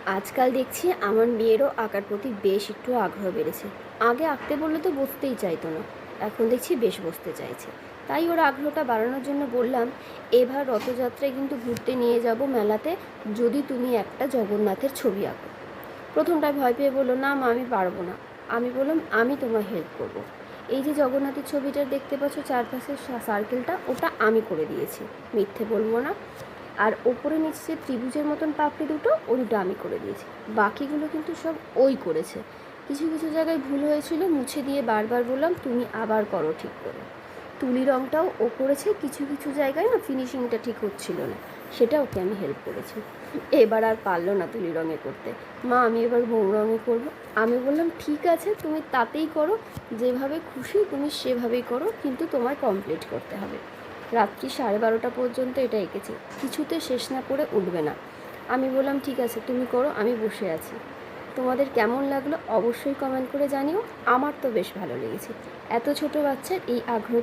আজকাল দেখছি আমার মেয়েরও আঁকার প্রতি বেশ একটু আগ্রহ বেড়েছে। আগে আঁকতে বললে তো বসতেই চাইতো না, এখন দেখছি বেশ বসতে চাইছে। তাই ওর আগ্রহটা বাড়ানোর জন্য বললাম, এবার রথযাত্রায় কিন্তু ঘুরতে নিয়ে যাব মেলাতে, যদি তুমি একটা জগন্নাথের ছবি আঁকো। প্রথমটায় ভয় পেয়ে বললো, না মা আমি পারবো না। আমি বললাম, আমি তোমার হেল্প করব। এই যে জগন্নাথের ছবিটা দেখতে পাচ্ছ চারপাশের সার্কেলটা, ওটা আমি করে দিয়েছি, মিথ্যে বলবো না। আর ওপরে নিচে যে ত্রিভুজের মতন পাপড়ি দুটো, ও দুটো আমি করে দিয়েছি। বাকিগুলো কিন্তু সব ওই করেছে। কিছু কিছু জায়গায় ভুল হয়েছিল, মুছে দিয়ে বারবার বললাম তুমি আবার করো ঠিক করে। তুলি রঙটাও ও করেছে, কিছু কিছু জায়গায় না ফিনিশিংটা ঠিক হচ্ছিল না, সেটা ওকে আমি হেল্প করেছি। এবার আর পারলো না তুলি রঙে করতে। মা আমি এবার মোম রঙে করবো। আমি বললাম ঠিক আছে, তুমি তাতেই করো, যেভাবে খুশি তুমি সেভাবেই করো, কিন্তু তোমায় কমপ্লিট করতে হবে। রাত্রি 12:30 পর্যন্ত এটা এঁকেছি, কিছুতে শেষ না করে উঠবে না। আমি বললাম ঠিক আছে তুমি করো, আমি বসে আছি। তোমাদের কেমন লাগলো অবশ্যই কমেন্ট করে জানিও। আমার তো বেশ ভালো লেগেছে। এত ছোট বাচ্চার এই আগ্রহটা